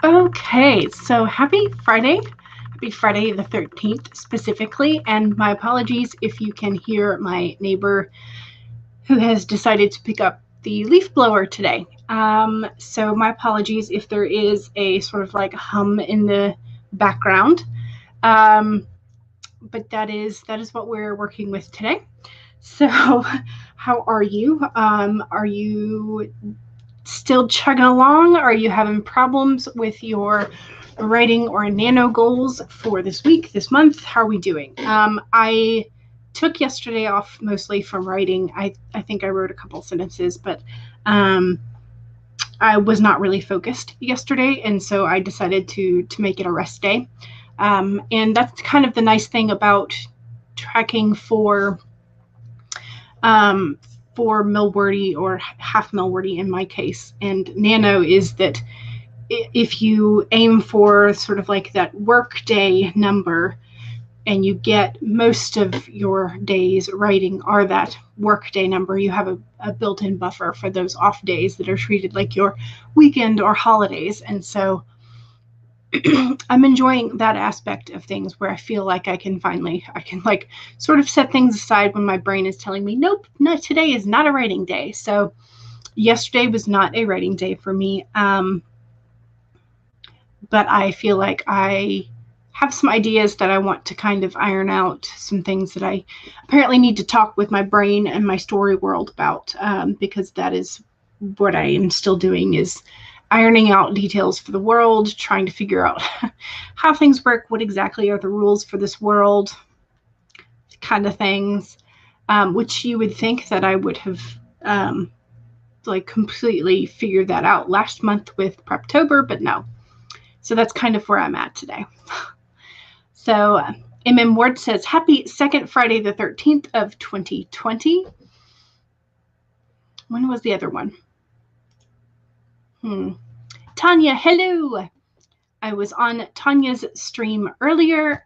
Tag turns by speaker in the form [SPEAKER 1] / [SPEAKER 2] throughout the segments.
[SPEAKER 1] Okay, so happy Friday. Happy Friday the 13th specifically, and my apologies if you can hear my neighbor who has decided to pick up the leaf blower today. So my apologies if there is a sort of like hum in the background. But that is what we're working with today. So how are you? Are you still chugging along? Are you having problems with your writing or nano goals for this week, this month? How are we doing? I took yesterday off mostly from writing. I think I wrote a couple sentences, but I was not really focused yesterday, and so I decided to make it a rest day. And that's kind of the nice thing about tracking for Milwordy or half Milwordy in my case, and Nano, is that if you aim for sort of like that work day number and you get most of your days writing are that work day number, you have a built-in buffer for those off days that are treated like your weekend or holidays. And so I'm enjoying that aspect of things where I feel like I can like sort of set things aside when my brain is telling me, nope, no, today is not a writing day. So yesterday was not a writing day for me. But I feel like I have some ideas that I want to kind of iron out, some things that I apparently need to talk with my brain and my story world about, because that is what I am still doing, is ironing out details for the world, trying to figure out how things work, what exactly are the rules for this world, kind of things, which you would think that I would have like completely figured that out last month with Preptober, but no. So that's kind of where I'm at today. So MM Ward says, happy second Friday the 13th of 2020. When was the other one? Tanya, hello. I was on Tanya's stream earlier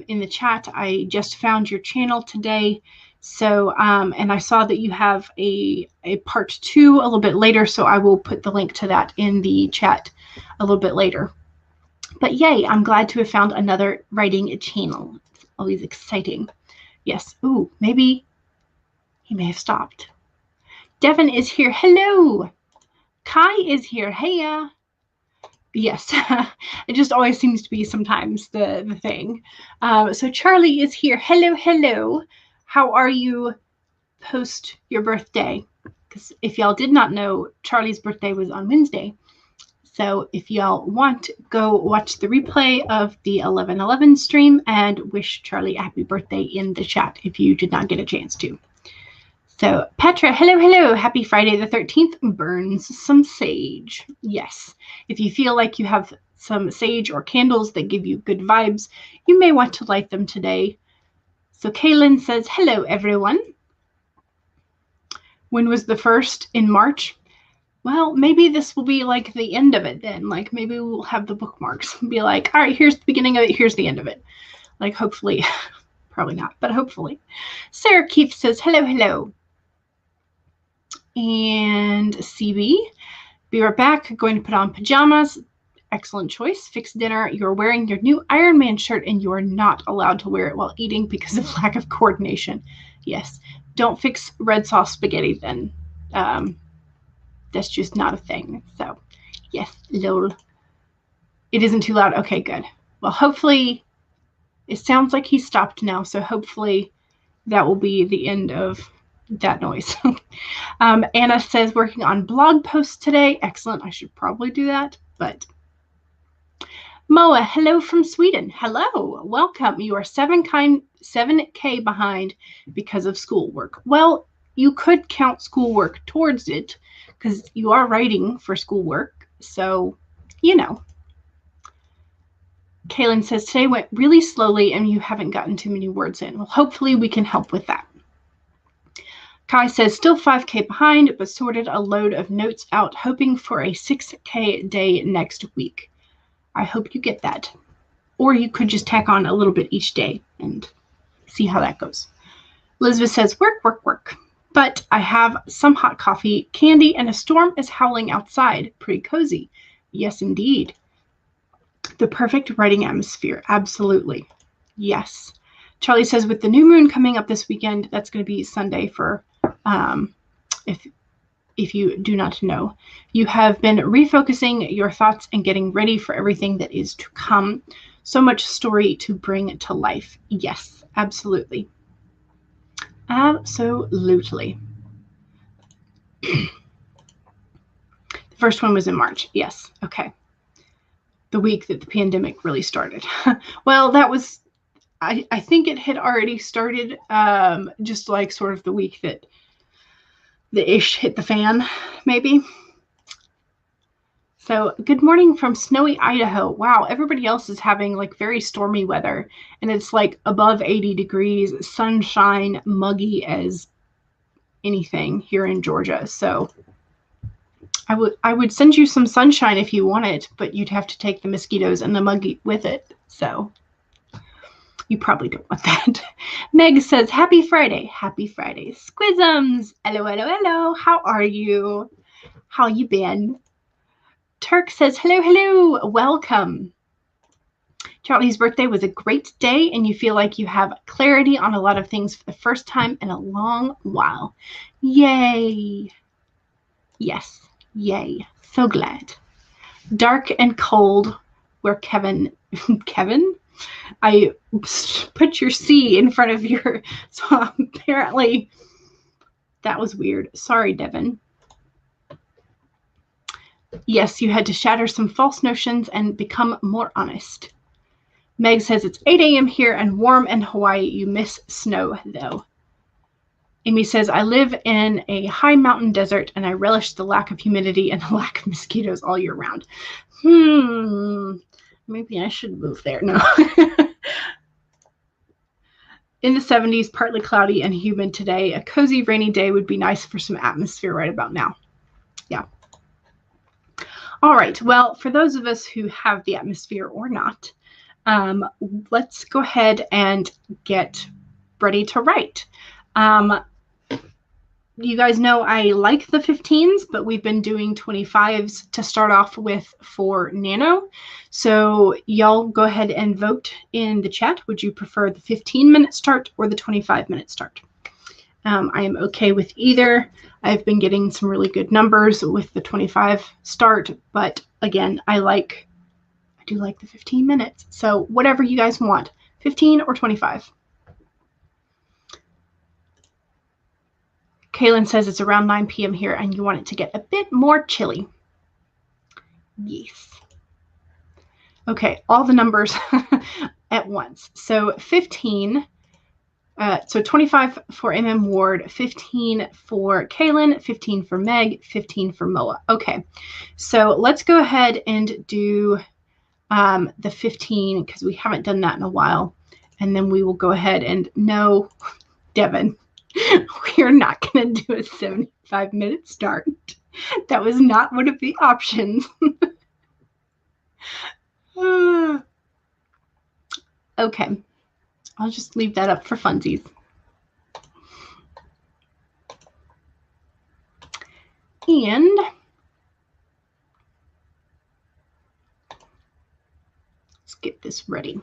[SPEAKER 1] in the chat. I just found your channel today. So, and I saw that you have a part 2 a little bit later. So I will put the link to that in the chat a little bit later. But yay, I'm glad to have found another writing channel. It's always exciting. Yes. Ooh, maybe he may have stopped. Devin is here. Hello. Kai is here. Hey. Yes. It just always seems to be sometimes the thing. So Charlie is here. Hello, hello. How are you post your birthday? Because if y'all did not know, Charlie's birthday was on Wednesday. So if y'all want, go watch the replay of the 11/11 stream and wish Charlie a happy birthday in the chat if you did not get a chance to. So Petra, hello, hello. Happy Friday the 13th. Burns some sage. Yes. If you feel like you have some sage or candles that give you good vibes, you may want to light them today. So Kaylin says, hello, everyone. When was the first? In March? Well, maybe this will be like the end of it then. Like maybe we'll have the bookmarks and be like, all right, here's the beginning of it, here's the end of it. Like hopefully, probably not, but hopefully. Sarah Keith says, hello, hello. And CB, be right back. Going to put on pajamas. Excellent choice. Fix dinner. You're wearing your new Iron Man shirt and you are not allowed to wear it while eating because of lack of coordination. Yes. Don't fix red sauce spaghetti then. That's just not a thing. So, yes, lol. It isn't too loud. Okay, good. Well, hopefully, it sounds like he stopped now. So hopefully that will be the end of that noise. Anna says, working on blog posts today. Excellent. I should probably do that, but Moa, hello from Sweden. Hello, welcome. You are 7K behind because of schoolwork. Well, you could count schoolwork towards it because you are writing for schoolwork. So, you know. Kaylin says, today went really slowly and you haven't gotten too many words in. Well, hopefully we can help with that. Kai says, still 5K behind, but sorted a load of notes out, hoping for a 6K day next week. I hope you get that. Or you could just tack on a little bit each day and see how that goes. Elizabeth says, work, work, work. But I have some hot coffee, candy, and a storm is howling outside. Pretty cozy. Yes, indeed. The perfect writing atmosphere. Absolutely. Yes. Charlie says with the new moon coming up this weekend, that's going to be Sunday for if you do not know. You have been refocusing your thoughts and getting ready for everything that is to come. So much story to bring to life. Yes, absolutely. Absolutely. The first one was in March. Yes. Okay. The week that the pandemic really started. Well, that was, I think it had already started, just like sort of the week that the ish hit the fan, maybe. So good morning from snowy Idaho. Wow, everybody else is having like very stormy weather, and it's like above 80 degrees, sunshine, muggy as anything here in Georgia. So I would send you some sunshine if you want it, but you'd have to take the mosquitoes and the muggy with it. So you probably don't want that. Meg says, happy Friday. Happy Friday. Squisms. Hello, hello, hello. How are you? How you been? Turk says, hello, hello. Welcome. Charlie's birthday was a great day, and you feel like you have clarity on a lot of things for the first time in a long while. Yay. Yes. Yay. So glad. Dark and cold where Kevin, I put your C in front of your, so apparently that was weird. Sorry, Devin. Yes, you had to shatter some false notions and become more honest. Meg says it's 8 a.m. here and warm in Hawaii. You miss snow, though. Amy says, I live in a high mountain desert and I relish the lack of humidity and the lack of mosquitoes all year round. Maybe I should move there. No. In the 70s, partly cloudy and humid today. A cozy rainy day would be nice for some atmosphere right about now. Yeah. All right. Well, for those of us who have the atmosphere or not, let's go ahead and get ready to write. You guys know I like the 15s, but we've been doing 25s to start off with for Nano. So y'all go ahead and vote in the chat. Would you prefer the 15-minute start or the 25-minute start? I am okay with either. I've been getting some really good numbers with the 25 start, but again, I do like the 15 minutes. So whatever you guys want, 15 or 25. Kaylin says it's around 9 p.m. here and you want it to get a bit more chilly. Yes. Okay, all the numbers at once. So 15, so 25 for MM Ward, 15 for Kaylin, 15 for Meg, 15 for Moa. Okay, so let's go ahead and do the 15 because we haven't done that in a while. And then we will go ahead and no, Devin. We are not going to do a 75-minute start. That was not one of the options. Okay. I'll just leave that up for funsies. And let's get this ready.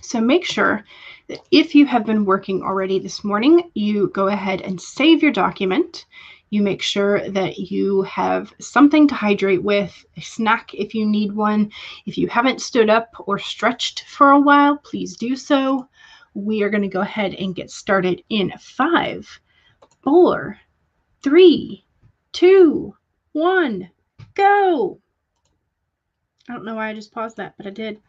[SPEAKER 1] So make sure that if you have been working already this morning, you go ahead and save your document. You make sure that you have something to hydrate with, a snack if you need one. If you haven't stood up or stretched for a while, please do so. We are going to go ahead and get started in 5, 4, 3, 2, 1, go. I don't know why I just paused that, but I did.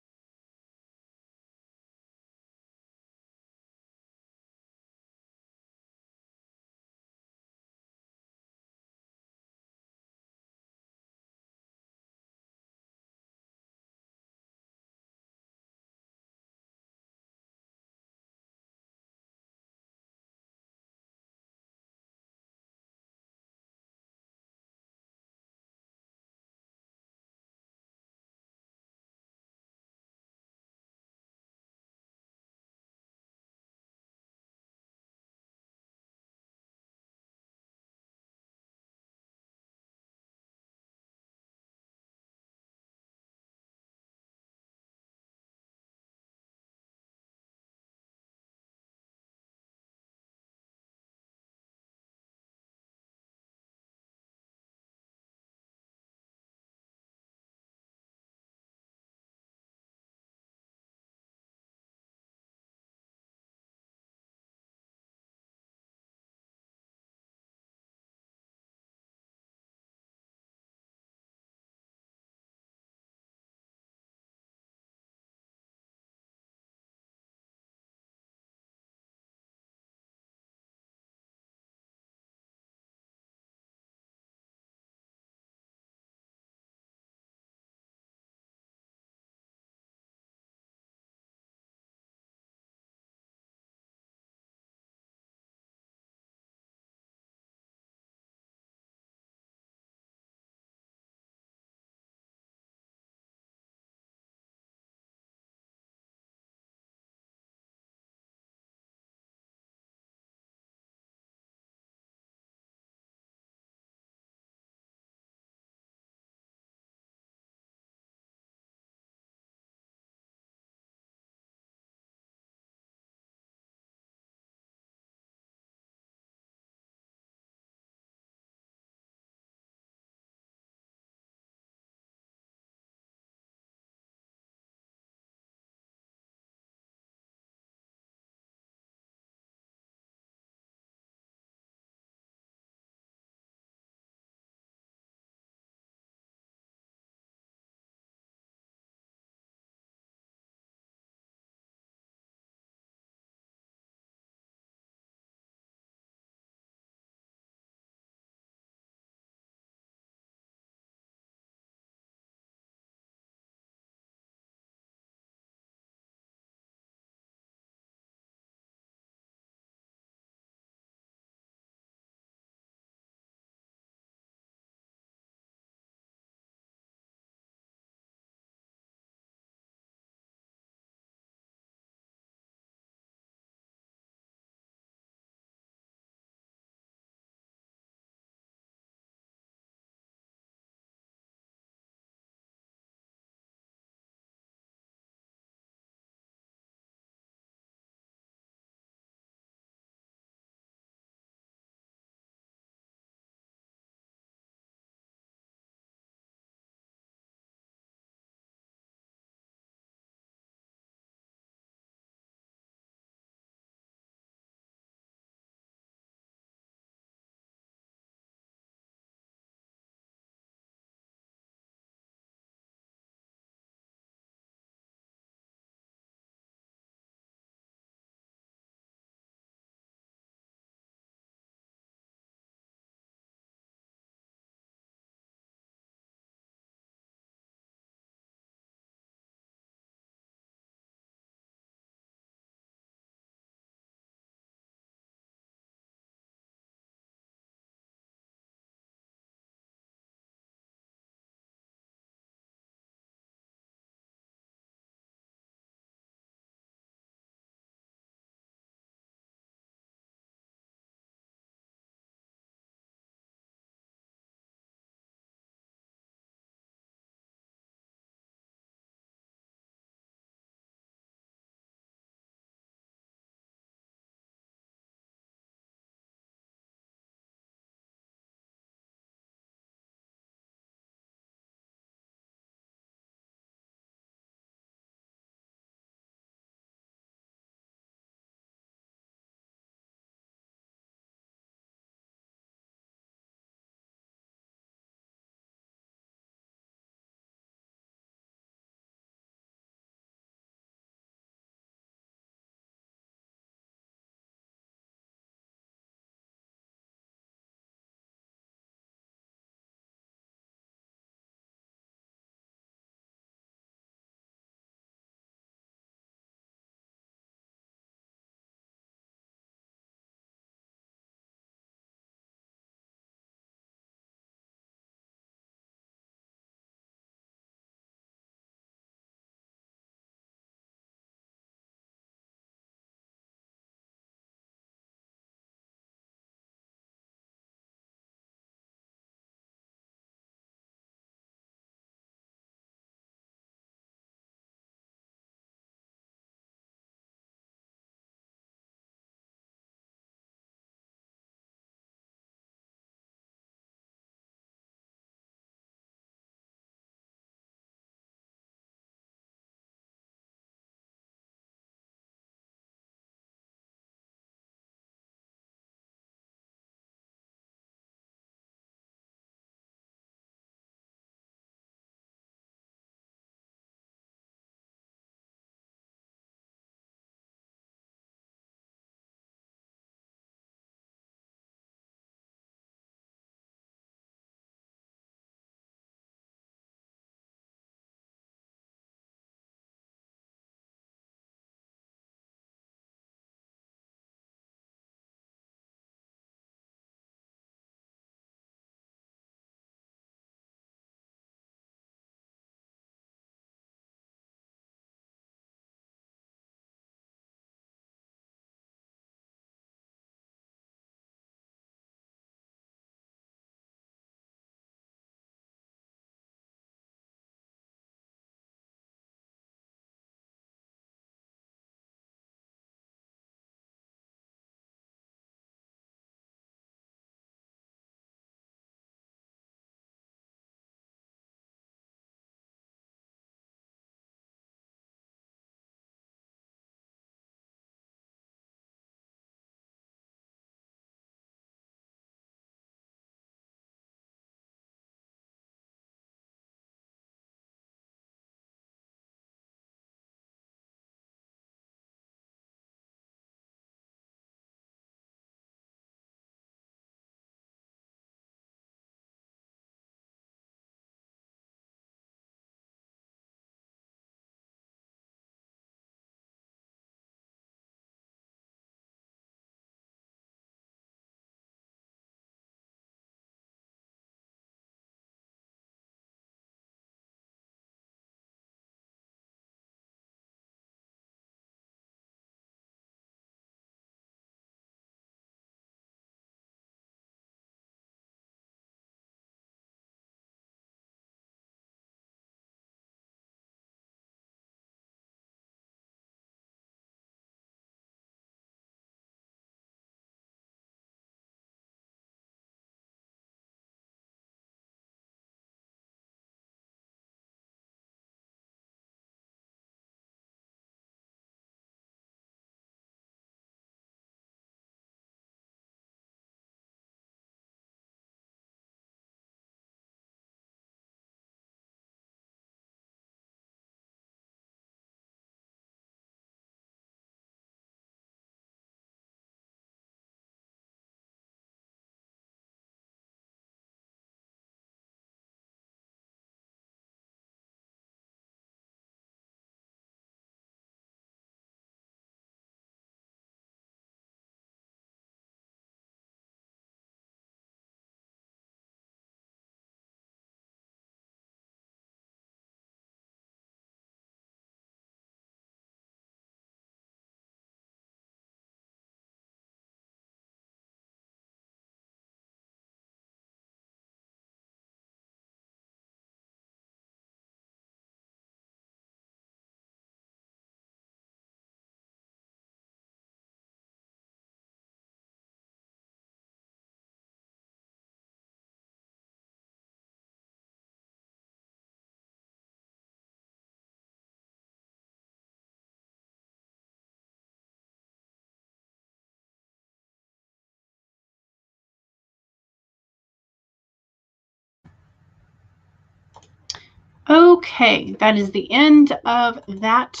[SPEAKER 1] Okay, that is the end of that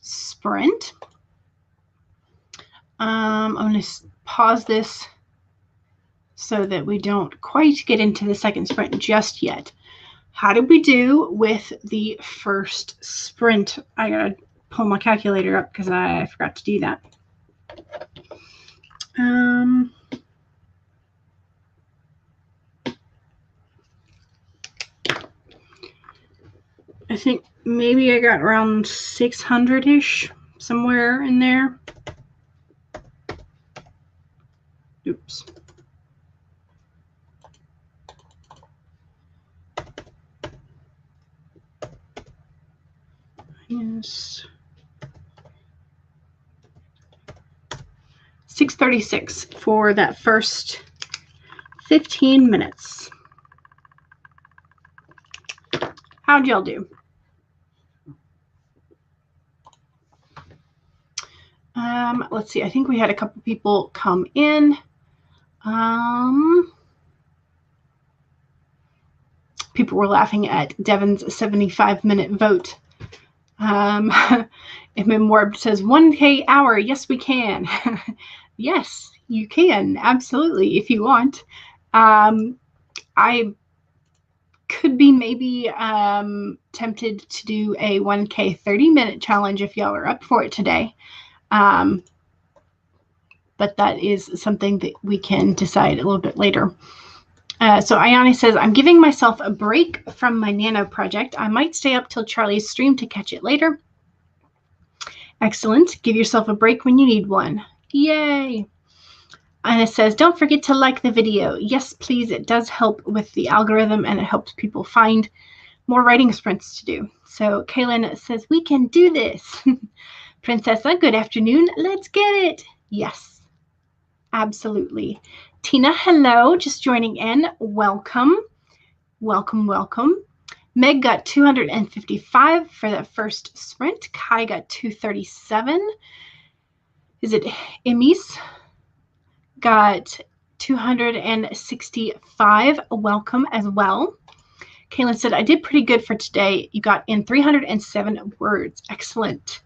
[SPEAKER 1] sprint. I'm going to pause this so that we don't quite get into the second sprint just yet. How did we do with the first sprint? I gotta pull my calculator up because I forgot to do that. I think maybe I got around 600-ish, somewhere in there. Oops. Yes. 636 for that first 15 minutes. How'd y'all do? Let's see. I think we had a couple people come in. People were laughing at Devin's 75-minute vote. Milwordy says 1K hour. Yes, we can. Yes, you can. Absolutely, if you want. I could be maybe tempted to do a 1K 30-minute challenge if y'all are up for it today. But that is something that we can decide a little bit later. So Ayane says, I'm giving myself a break from my Nano project. I might stay up till Charlie's stream to catch it later. Excellent. Give yourself a break when you need one. Yay. And it says, don't forget to like the video. Yes, please. It does help with the algorithm and it helps people find more writing sprints to do. So Kaylin says, we can do this. Princessa, good afternoon. Let's get it. Yes, absolutely. Tina, hello. Just joining in. Welcome. Welcome, welcome. Meg got 255 for that first sprint. Kai got 237. Is it Emis? Got 265. Welcome as well. Kaylin said, I did pretty good for today. You got in 307 words. Excellent.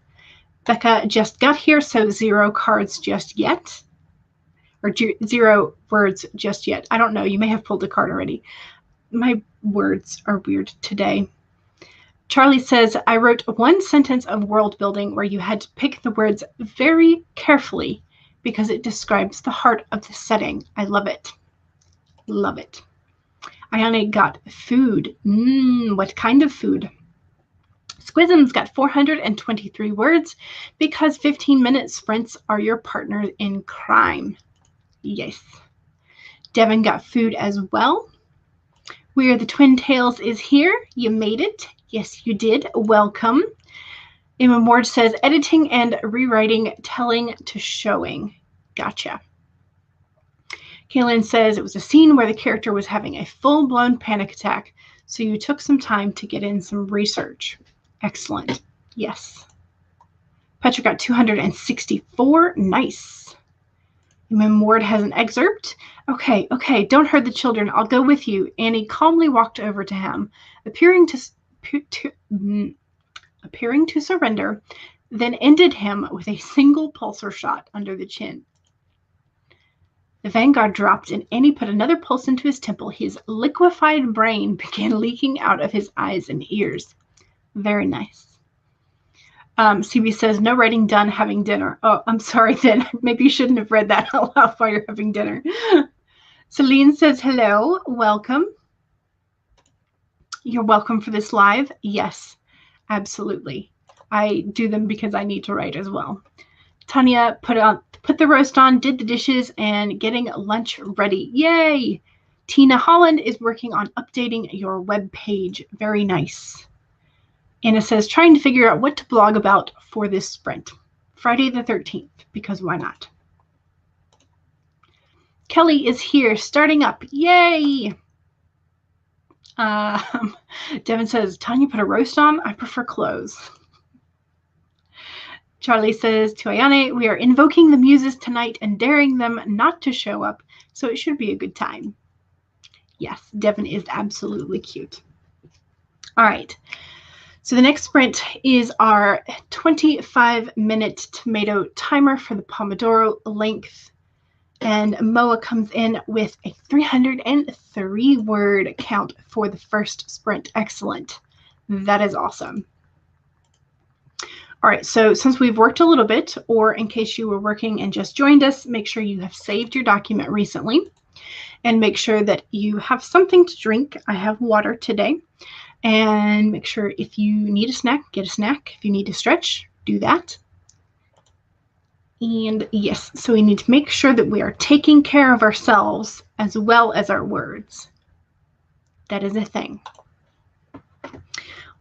[SPEAKER 1] Becca just got here, so 0 cards just yet. Or 0 words just yet. I don't know. You may have pulled a card already. My words are weird today. Charlie says, I wrote one sentence of world building where you had to pick the words very carefully because it describes the heart of the setting. I love it. Love it. Ayane got food. What kind of food? Squism's got 423 words because 15-minute sprints are your partners in crime. Yes. Devin got food as well. We Are the Twin Tails is here. You made it. Yes, you did. Welcome. Milwordy says, editing and rewriting, telling to showing. Gotcha. Kaylin says, it was a scene where the character was having a full-blown panic attack, so you took some time to get in some research. Excellent. Yes. Petra got 264. Nice. Milwordy has an excerpt. Okay, don't hurt the children. I'll go with you. Annie calmly walked over to him, appearing to surrender, then ended him with a single pulsar shot under the chin. The vanguard dropped, and Annie put another pulse into his temple. His liquefied brain began leaking out of his eyes and ears. Very nice. CB says, no writing done, having dinner. Oh, I'm sorry then. Maybe you shouldn't have read that out loud while you're having dinner. Celine says, hello, welcome. You're welcome for this live. Yes, absolutely. I do them because I need to write as well. Tanya put the roast on, did the dishes, and getting lunch ready. Yay! Tina Holland is working on updating your web page. Very nice. Anna says, trying to figure out what to blog about for this sprint. Friday the 13th, because why not? Kelly is here, starting up. Yay! Devin says, Tanya put a roast on? I prefer clothes. Charlie says to Ayane, we are invoking the muses tonight and daring them not to show up, so it should be a good time. Yes, Devin is absolutely cute. All right. So the next sprint is our 25-minute tomato timer for the Pomodoro length. And Moa comes in with a 303-word count for the first sprint. Excellent. That is awesome. All right, so since we've worked a little bit, or in case you were working and just joined us, make sure you have saved your document recently and make sure that you have something to drink. I have water today. And make sure if you need a snack, get a snack. If you need to stretch, do that. And yes, so we need to make sure that we are taking care of ourselves as well as our words. That is a thing.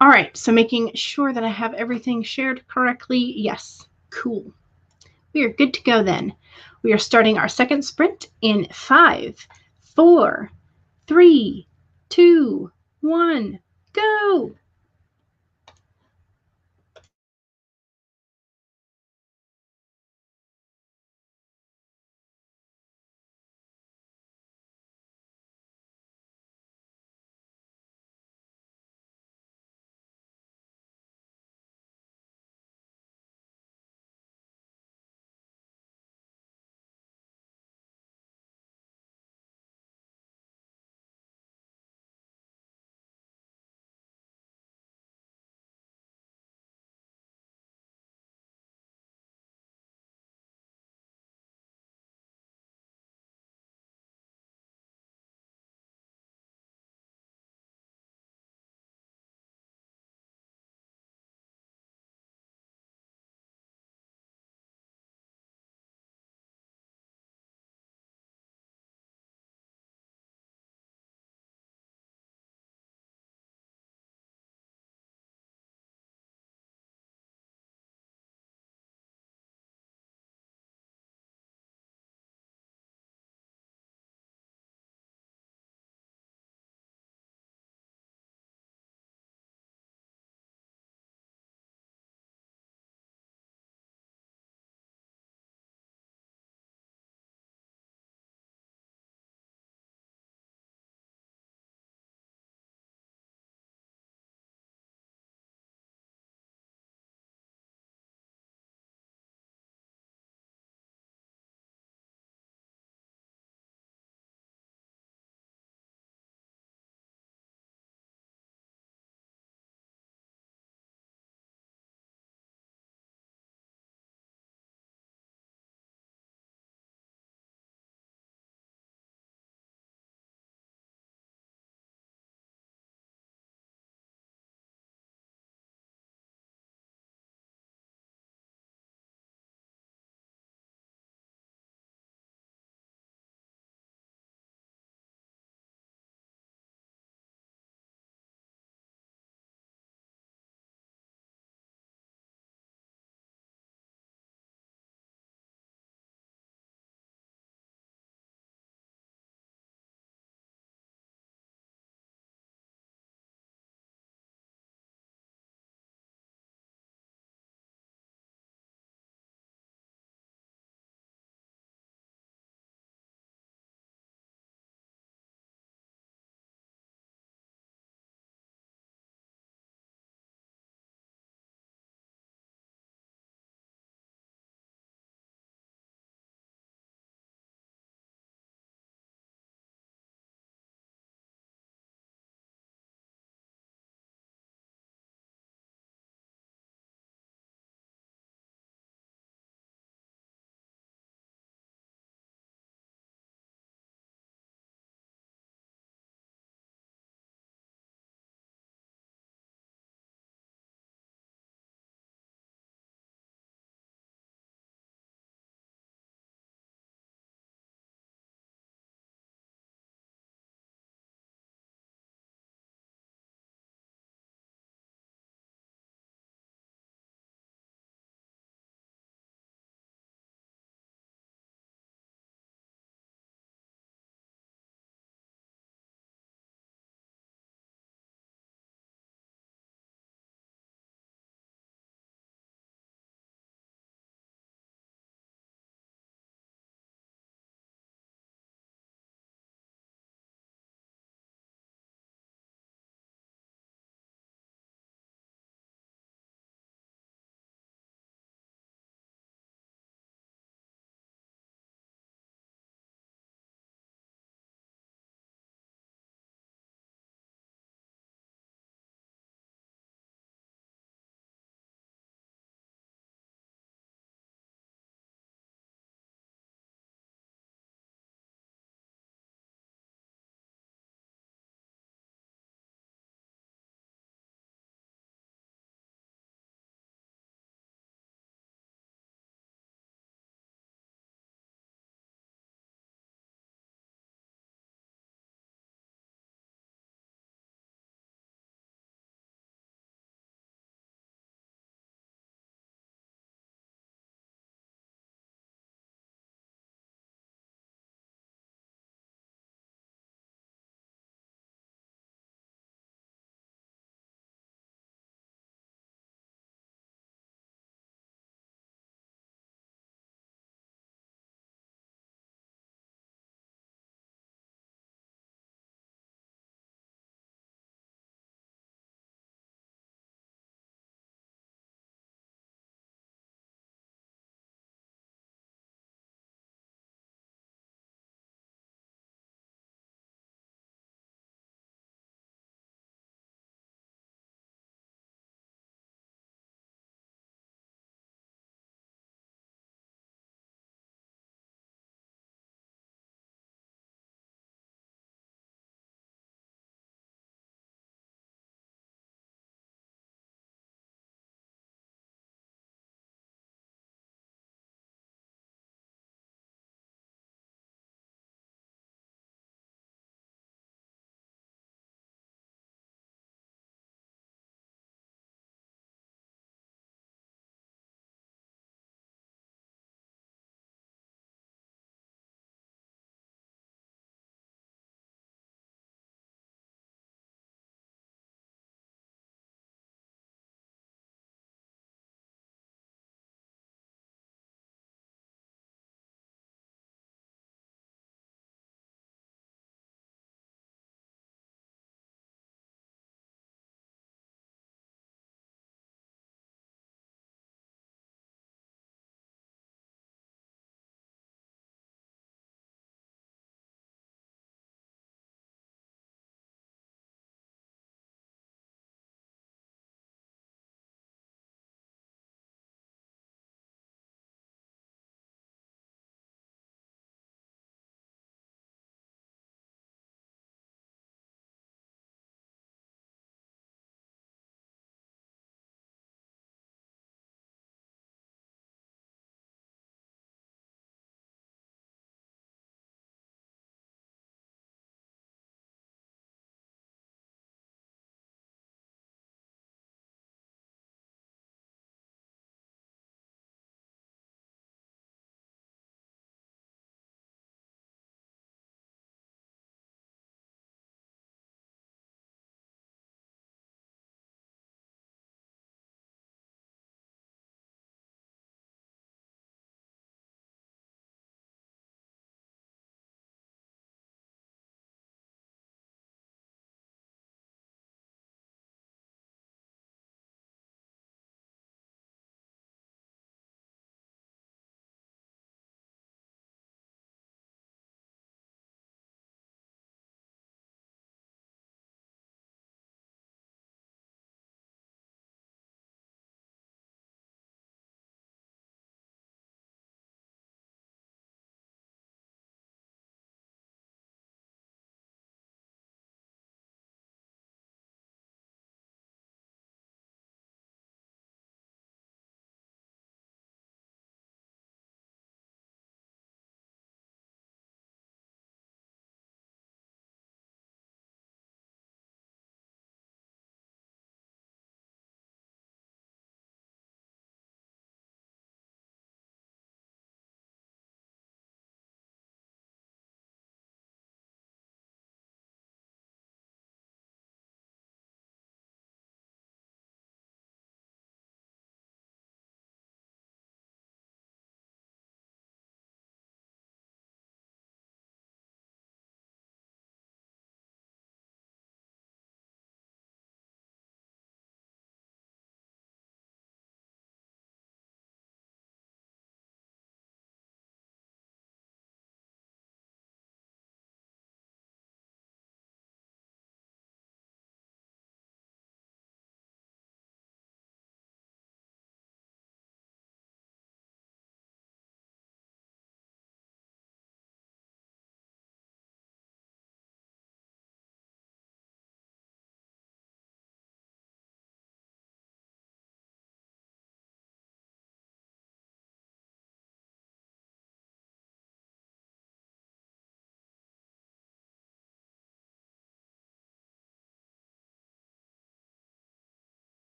[SPEAKER 1] All right, so making sure that I have everything shared correctly. Yes, cool. We are good to go then. We are starting our second sprint in 5, 4, 3, 2, 1, go.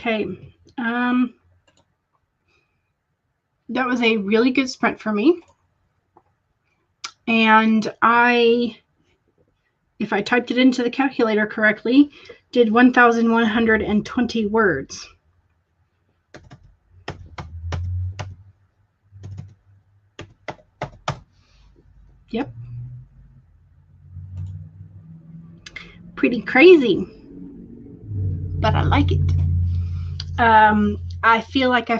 [SPEAKER 1] Okay. That was a really good sprint for me. And if I typed it into the calculator correctly, did 1,120 words. Yep. Pretty crazy, but I like it. I feel like I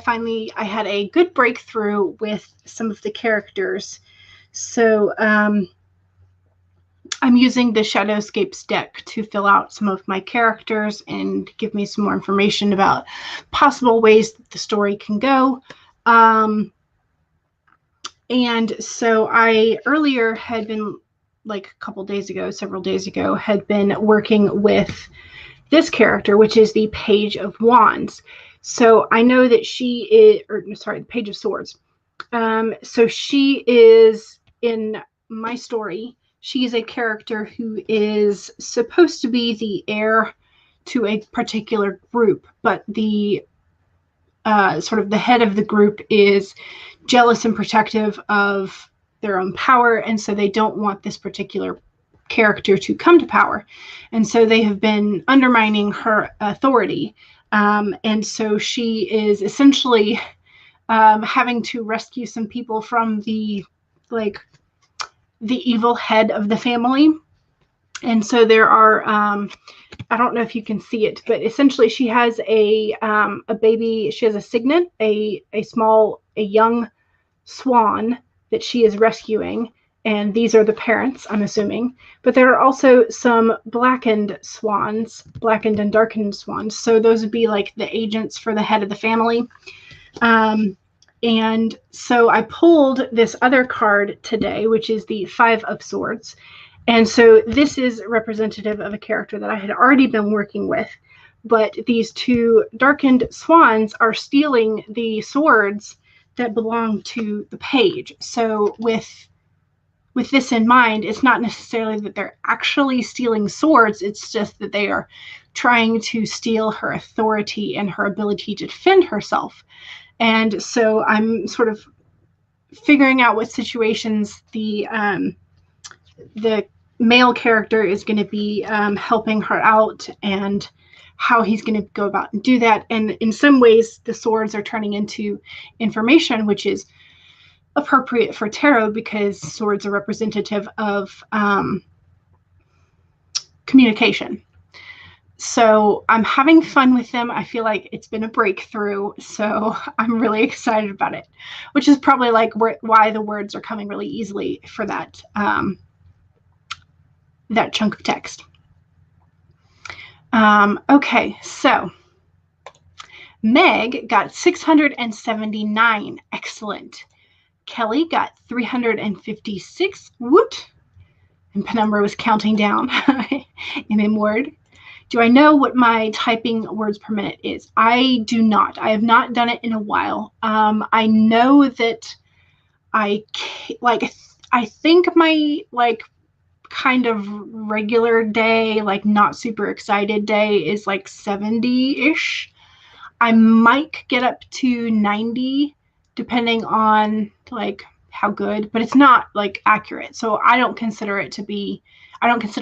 [SPEAKER 1] had a good breakthrough with some of the characters. So I'm using the Shadowscapes deck to fill out some of my characters and give me some more information about possible ways that the story can go. And so I earlier had been, like several days ago, had been working with this character, which is the Page of Wands. So I know that she is, the Page of Swords. So she is, in my story, she is a character who is supposed to be the heir to a particular group, but the sort of the head of the group is jealous and protective of their own power, and so they don't want this particular character to come to power, and so they have been undermining her authority, and so she is essentially having to rescue some people from the evil head of the family. And so there are I don't know if you can see it, but essentially she has a baby. She has a cygnet, a young swan that she is rescuing, and these are the parents, I'm assuming. But there are also some blackened and darkened swans. So those would be like the agents for the head of the family. And so I pulled this other card today, which is the Five of Swords. And so this is representative of a character that I had already been working with, but these two darkened swans are stealing the swords that belong to the page. So with this in mind, it's not necessarily that they're actually stealing swords, it's just that they are trying to steal her authority and her ability to defend herself. And so I'm sort of figuring out what situations the male character is going to be helping her out, and how he's going to go about and do that. And in some ways, the swords are turning into information, which is appropriate for tarot because swords are representative of communication. So I'm having fun with them. I feel like it's been a breakthrough, so I'm really excited about it, which is probably like why the words are coming really easily for that that chunk of text. Okay, so Meg got 679. Excellent. Kelly got 356. Woot. And Penumbra was counting down in Word. Do I know what my typing words per minute is? I do not. I have not done it in a while. I know that I think my kind of regular day, not super excited day, is 70-ish. I might get up to 90 depending on how good, but it's not accurate. So I don't consider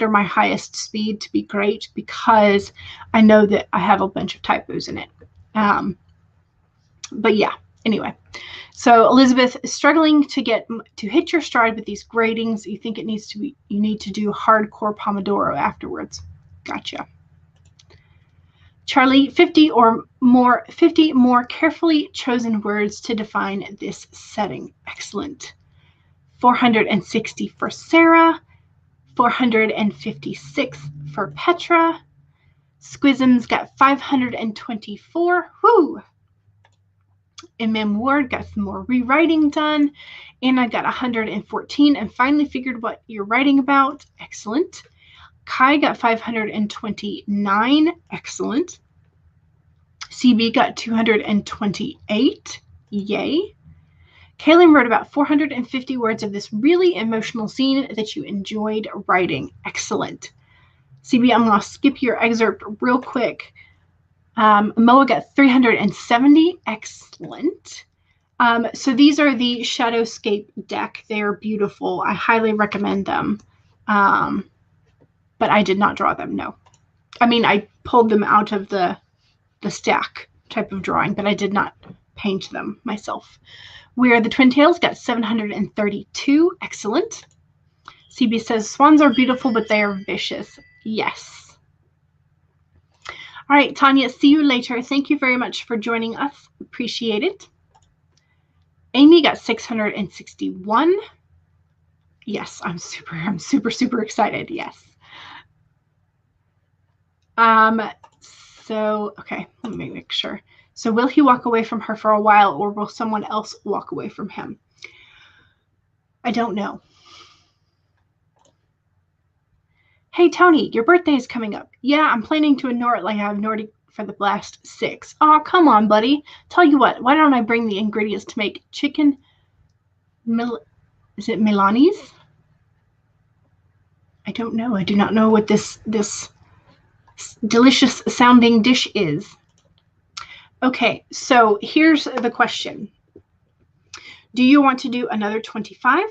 [SPEAKER 1] my highest speed to be great because I know that I have a bunch of typos in it. But yeah, anyway. So Elizabeth is struggling to hit your stride with these gradings. You think you need to do hardcore Pomodoro afterwards. Gotcha. Charlie, 50 more carefully chosen words to define this setting. Excellent. 460 for Sarah, 456 for Petra. Squisms got 524. Whoo! Ward got some more rewriting done. And I got 114 and finally figured what you're writing about. Excellent. Kai got 529. Excellent. CB got 228. Yay. Kaylin wrote about 450 words of this really emotional scene that you enjoyed writing. Excellent. CB, I'm going to skip your excerpt real quick. Moa got 370. Excellent. So these are the Shadowscape deck. They're beautiful. I highly recommend them. But I did not draw them, no. I mean, I pulled them out of the stack type of drawing, but I did not paint them myself. Where the Twin Tails got 732. Excellent. CB says, swans are beautiful, but they are vicious. Yes. All right, Tanya, see you later. Thank you very much for joining us. Appreciate it. Amy got 661. Yes, I'm super excited. Yes. So, okay, let me make sure. So will he walk away from her for a while, or will someone else walk away from him? I don't know. Hey, Tony, your birthday is coming up. Yeah, I'm planning to ignore it like I have ignored it for the last 6. Oh, come on, buddy. Tell you what, why don't I bring the ingredients to make chicken is it Milanese? I don't know. I do not know what this delicious sounding dish is. Okay, so here's the question. Do you want to do another 25?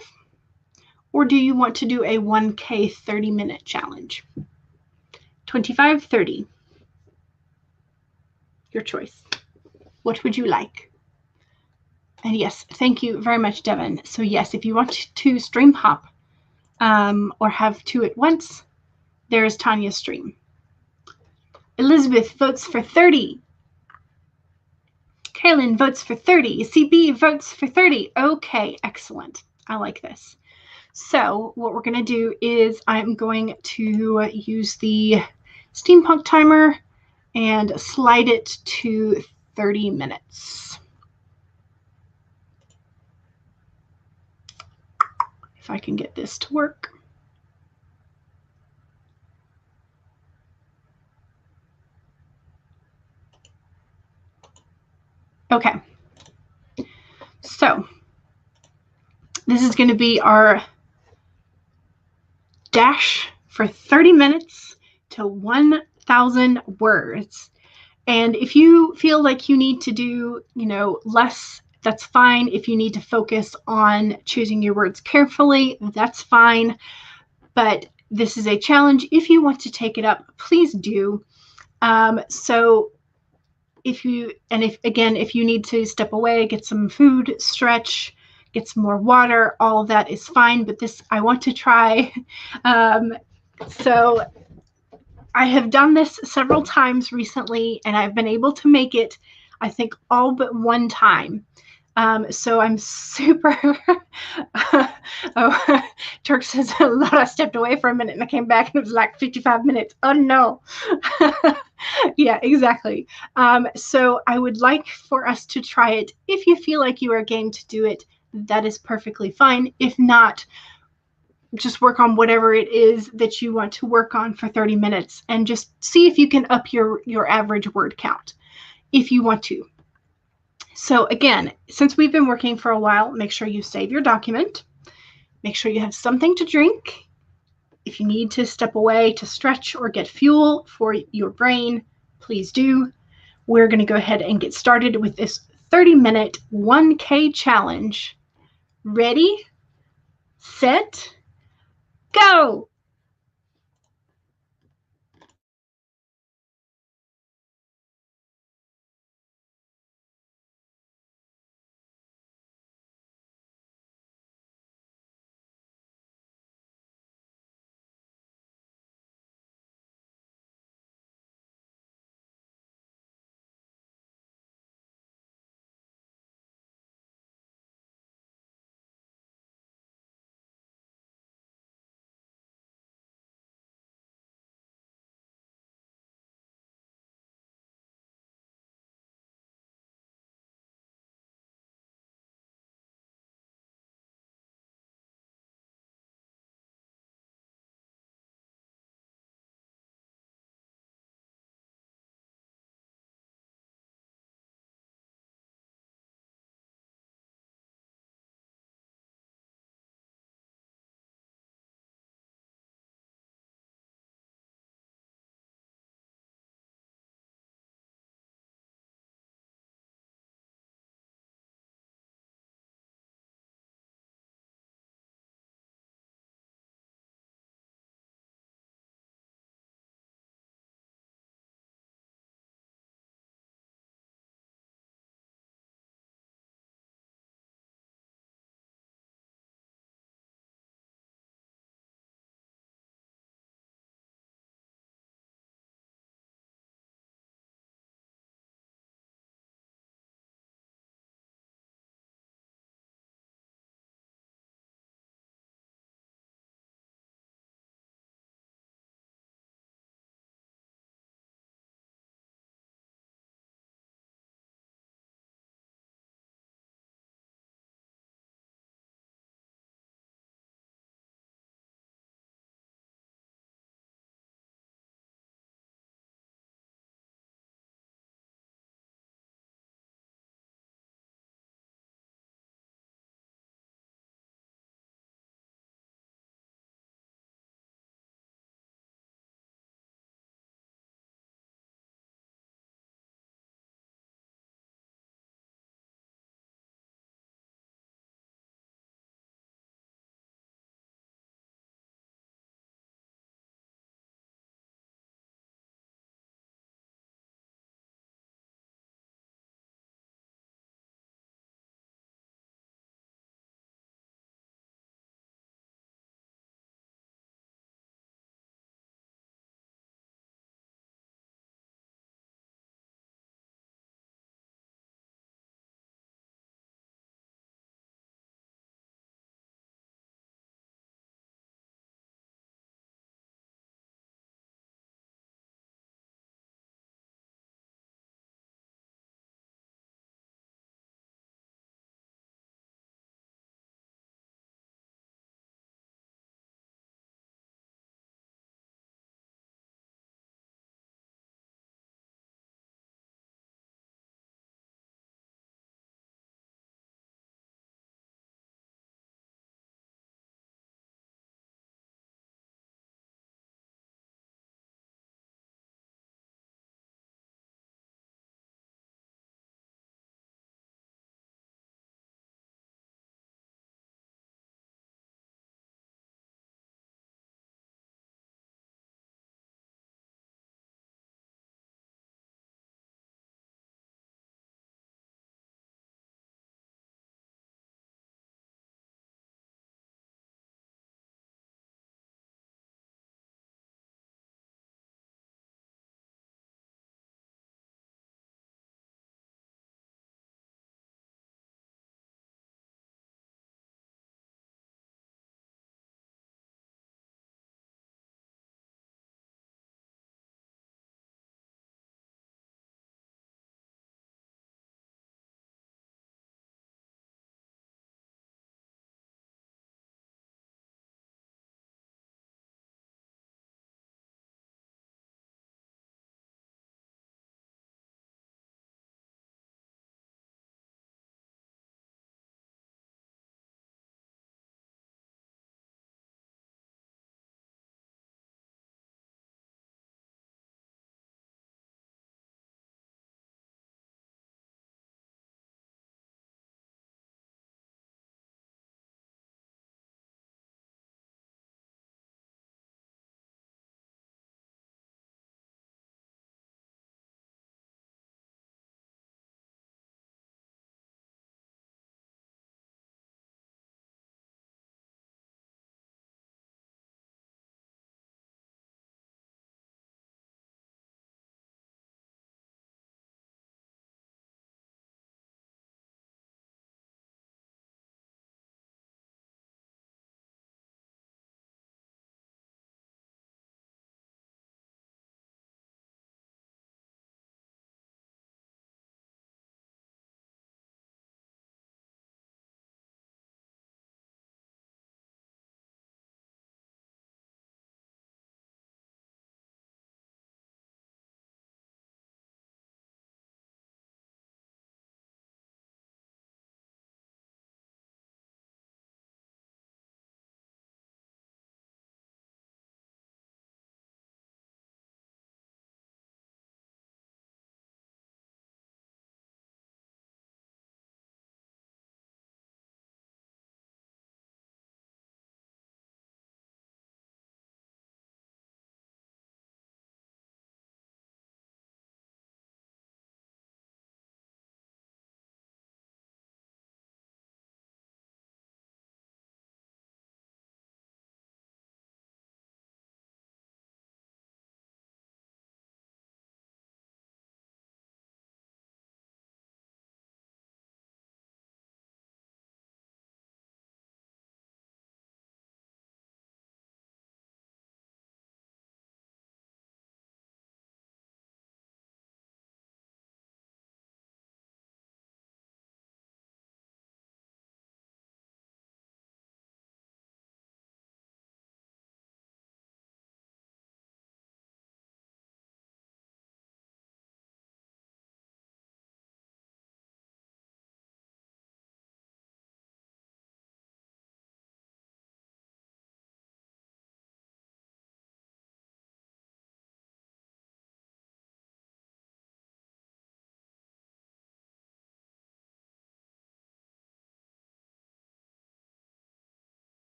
[SPEAKER 1] Or do you want to do a 1K 30-minute challenge? 25, 30. Your choice. What would you like? And yes, thank you very much, Devin. So yes, if you want to stream hop or have 2 at once, there is Tanya's stream. Elizabeth votes for 30. Kaylin votes for 30. CB votes for 30. Okay, excellent. I like this. So what we're going to do is I'm going to use the steampunk timer and slide it to 30 minutes. If I can get this to work. Okay. So this is going to be our dash for 30 minutes to 1,000 words. And if you feel like you need to do, less, that's fine. If you need to focus on choosing your words carefully, that's fine. But this is a challenge. If you want to take it up, please do. So if you need to step away, get some food, stretch, get some more water, all of that is fine. But this, I want to try. So I have done this several times recently, and I've been able to make it, I think, all but one time. So I'm super. Oh, Turk says, Laura stepped away for a minute and I came back and it was like 55 minutes. Oh, no. Yeah, exactly. So I would like for us to try it. If you feel like you are game to do it, that is perfectly fine. If not, just work on whatever it is that you want to work on for 30 minutes and just see if you can up your average word count if you want to. So again, since we've been working for a while, make sure you save your document. Make sure you have something to drink. If you need to step away to stretch or get fuel for your brain, please do. We're going to go ahead and get started with this 30-minute 1K challenge. Ready, set, go!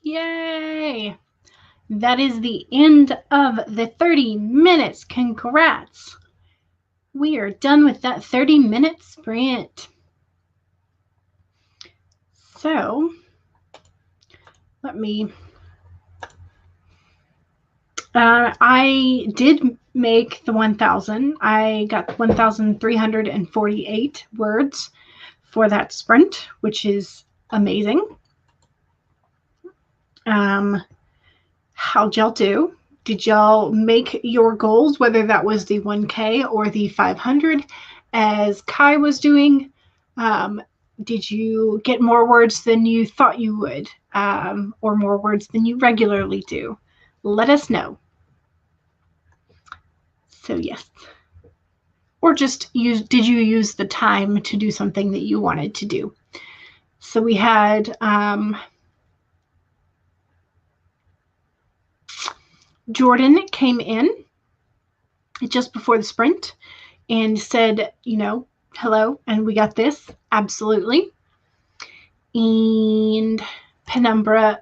[SPEAKER 1] Yay! That is the end of the 30 minutes. Congrats. We are done with that 30-minute sprint. So let me, I did make the 1,000. I got 1,348 words for that sprint, which is amazing. How'd y'all do? Did y'all make your goals, whether that was the 1K or the 500, as Kai was doing? Did you get more words than you thought you would, or more words than you regularly do? Let us know. So yes. Or just did you use the time to do something that you wanted to do? So we had Jordan came in just before the sprint and said, hello, and we got this. Absolutely. And Penumbra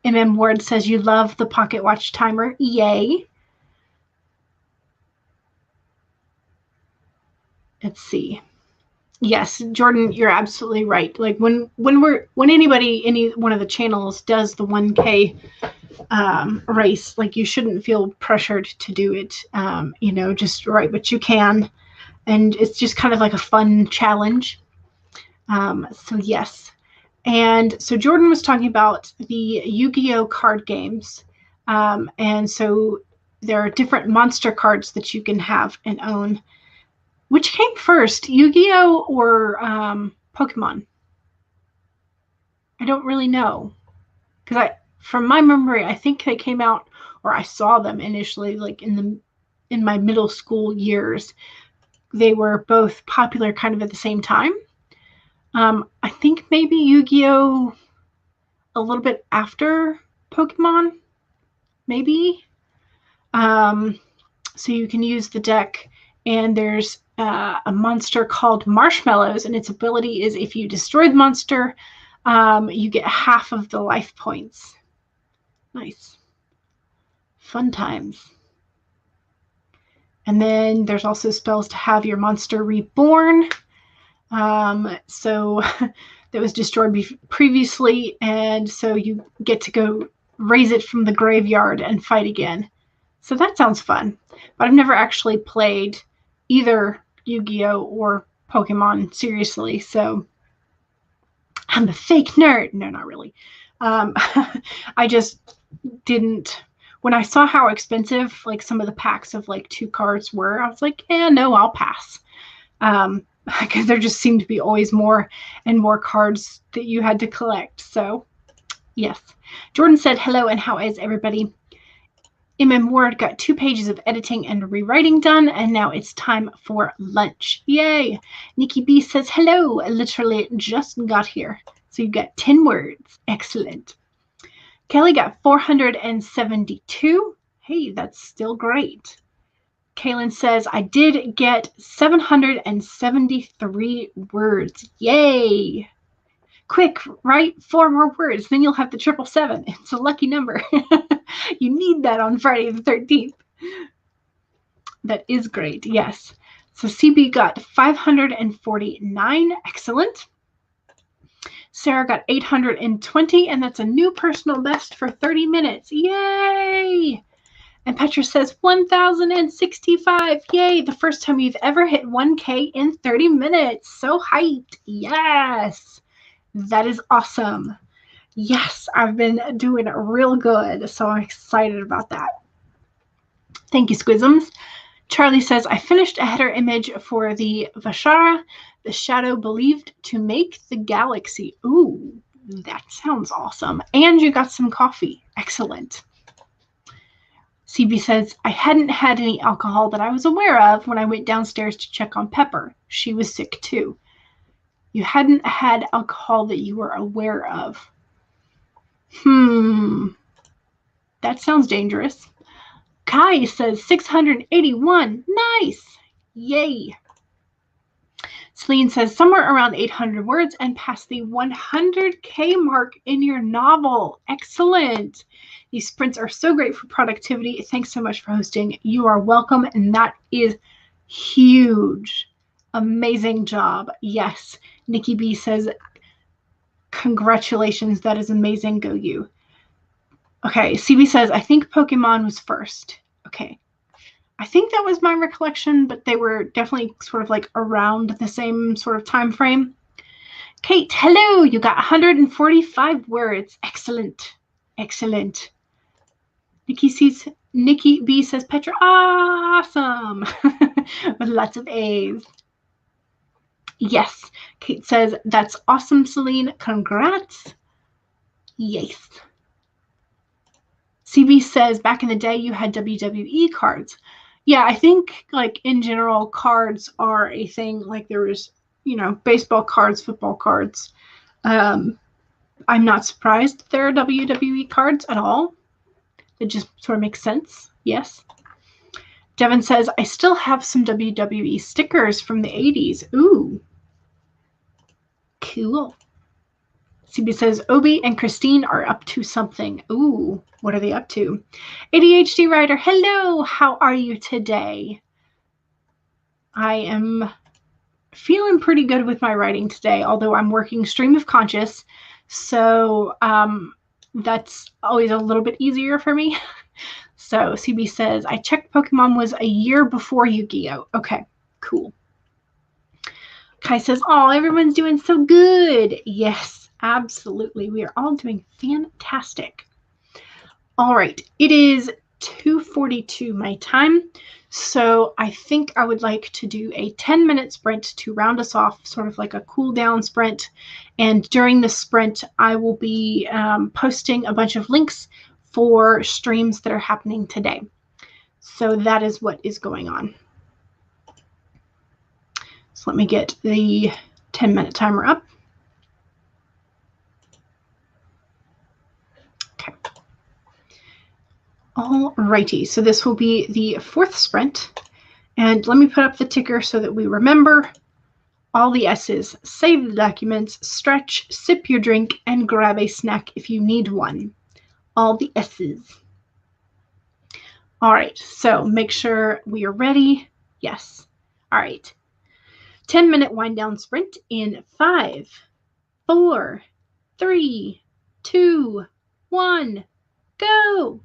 [SPEAKER 1] Ward says you love the pocket watch timer. Yay. Let's see. Yes, Jordan, you're absolutely right. Like when anybody, any one of the channels does the 1K race, like you shouldn't feel pressured to do it. Just write what you can, and it's just kind of like a fun challenge. So yes, and so Jordan was talking about the Yu-Gi-Oh card games, and so there are different monster cards that you can have and own. Which came first, Yu-Gi-Oh or Pokemon? I don't really know, because from my memory, I think they came out, or I saw them initially, like in my middle school years. They were both popular kind of at the same time. I think maybe Yu-Gi-Oh a little bit after Pokemon, maybe. So you can use the deck, and there's a monster called Marshmallows, and its ability is if you destroy the monster, you get half of the life points. Nice. Fun times. And then there's also spells to have your monster reborn. So that was destroyed previously, and so you get to go raise it from the graveyard and fight again. So that sounds fun. But I've never actually played either Yu-Gi-Oh or Pokemon seriously, so I'm a fake nerd. No, not really. I just didn't. When I saw how expensive like some of the packs of like 2 cards were, I was like, no, I'll pass. Because there just seemed to be always more and more cards that you had to collect. So yes. Jordan said hello and how is everybody? Word got 2 pages of editing and rewriting done, and now it's time for lunch. Yay! Nikki B says hello. I literally just got here. So you got 10 words. Excellent. Kelly got 472. Hey, that's still great. Kaylin says, I did get 773 words. Yay! Quick, write 4 more words, then you'll have the 777. It's a lucky number. You need that on Friday the 13th. That is great, yes. So CB got 549. Excellent. Sarah got 820, and that's a new personal best for 30 minutes. Yay! And Petra says 1,065. Yay, the first time you've ever hit 1K in 30 minutes. So hyped. Yes. That is awesome. Yes, I've been doing real good, so I'm excited about that. Thank you, Squisms. Charlie says, I finished a header image for the Vashara, the shadow believed to make the galaxy. Ooh, that sounds awesome. And you got some coffee. Excellent. CB says, I hadn't had any alcohol that I was aware of when I went downstairs to check on Pepper. She was sick too. You hadn't had alcohol that you were aware of. That sounds dangerous. Kai says 681. Nice. Yay. Celine says somewhere around 800 words and past the 100K mark in your novel. Excellent. These sprints are so great for productivity. Thanks so much for hosting. You are welcome. And that is huge. Amazing job. Yes. Nikki B says, congratulations. That is amazing. Go you. Okay. CB says, I think Pokemon was first. Okay. I think that was my recollection, but they were definitely sort of like around the same sort of time frame. Kate, hello. You got 145 words. Excellent. Excellent. Nikki B says, Petra, awesome. With lots of A's. Yes. Kate says, that's awesome, Celine. Congrats. Yes. CB says, back in the day, you had WWE cards. Yeah, I think like in general, cards are a thing. Like there was, baseball cards, football cards. I'm not surprised there are WWE cards at all. It just sort of makes sense. Yes. Devin says, I still have some WWE stickers from the 80s. Ooh. Cool. CB says, Obi and Christine are up to something. Ooh, what are they up to? ADHD writer, hello. How are you today? I am feeling pretty good with my writing today, although I'm working stream of conscious. So that's always a little bit easier for me. So CB says, I checked Pokemon was a year before Yu-Gi-Oh! Okay, cool. Kai says, oh, everyone's doing so good. Yes, absolutely. We are all doing fantastic. All right, it is 2:42 my time. So I think I would like to do a 10-minute sprint to round us off, sort of like a cool down sprint. And during the sprint, I will be posting a bunch of links for streams that are happening today. So that is what is going on. So let me get the 10-minute timer up. Okay. All righty, so this will be the 4th sprint. And let me put up the ticker so that we remember all the S's. Save the documents, stretch, sip your drink, and grab a snack if you need one. All the S's. All right, so make sure we are ready. Yes. All right. 10-minute wind down sprint in 5, 4, 3, 2, 1, go.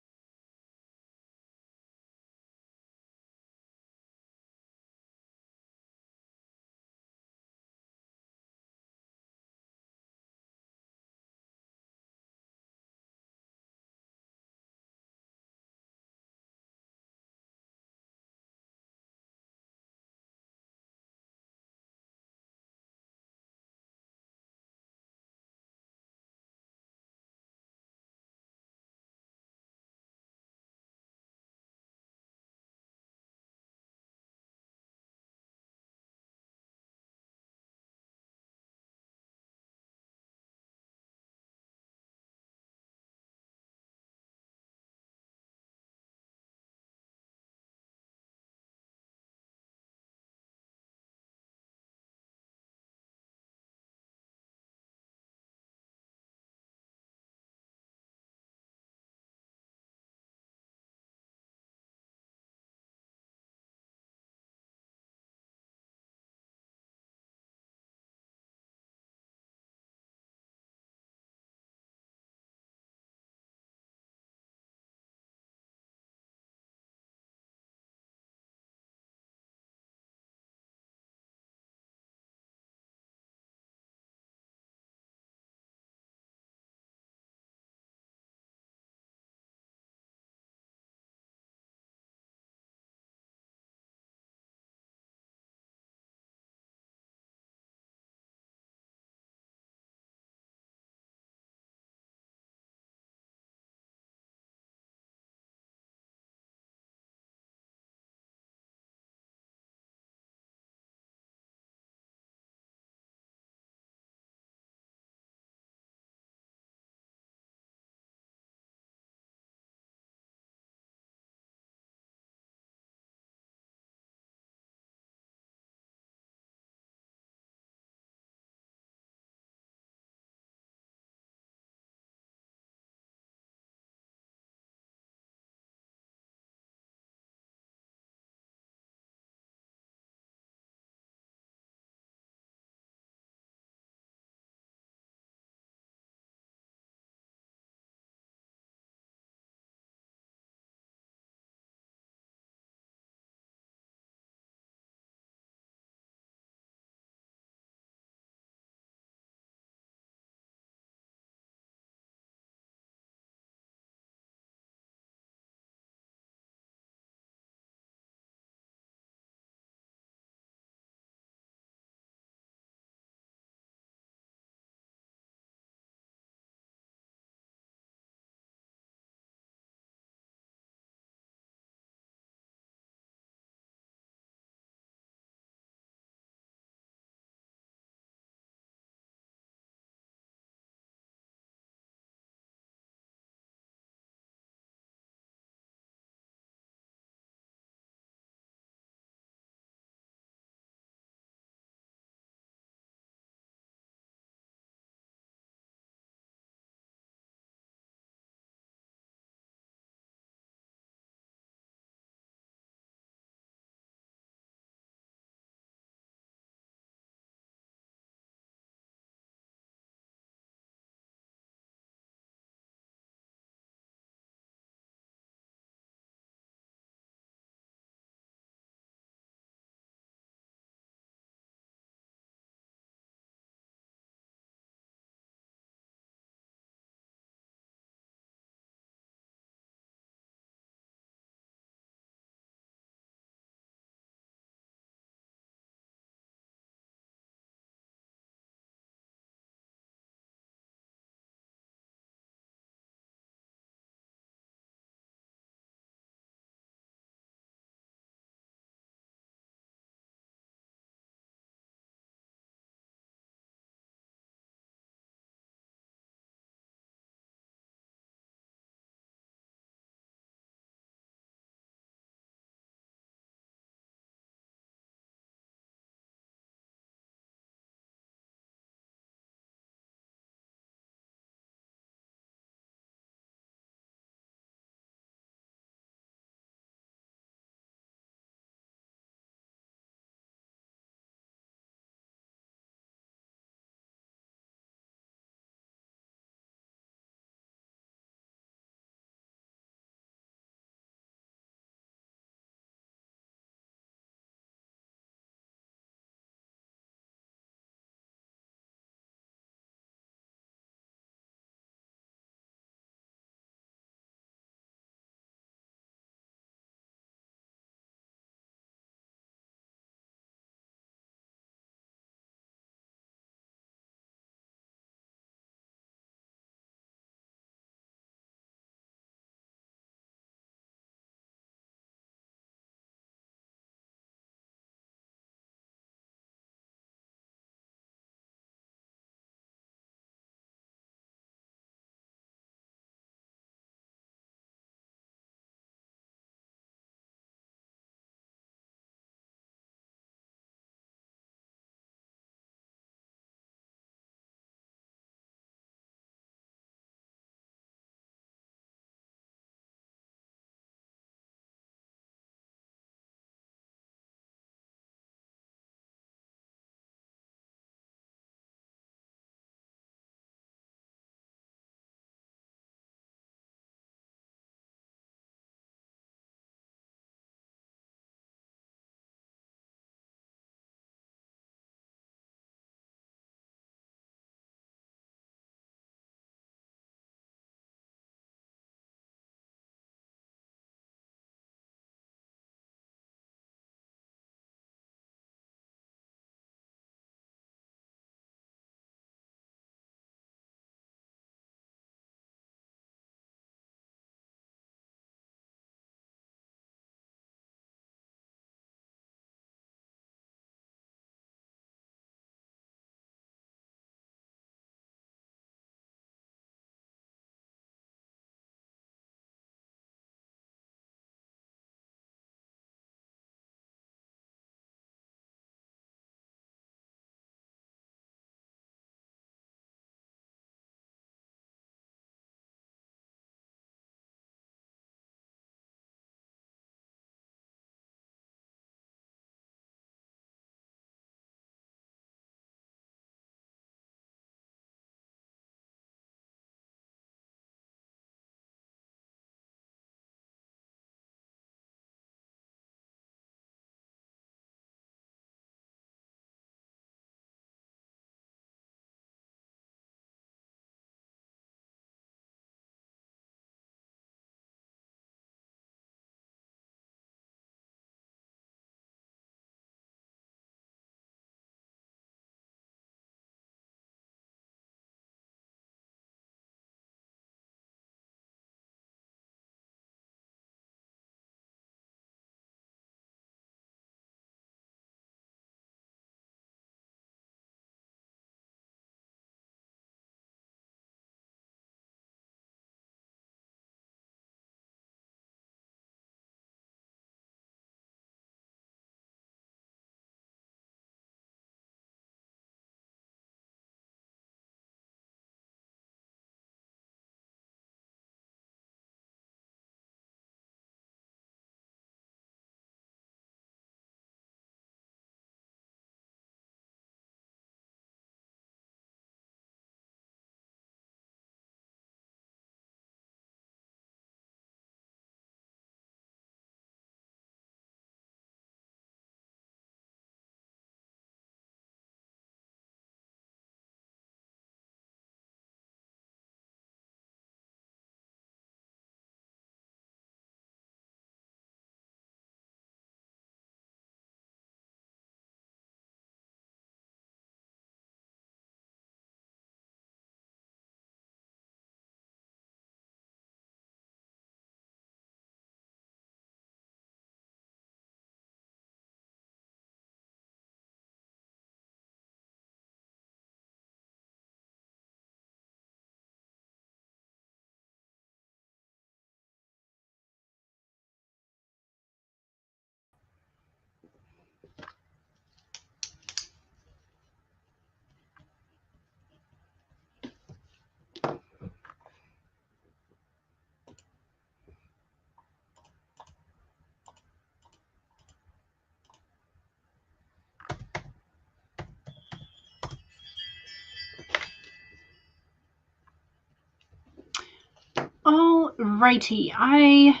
[SPEAKER 1] righty, I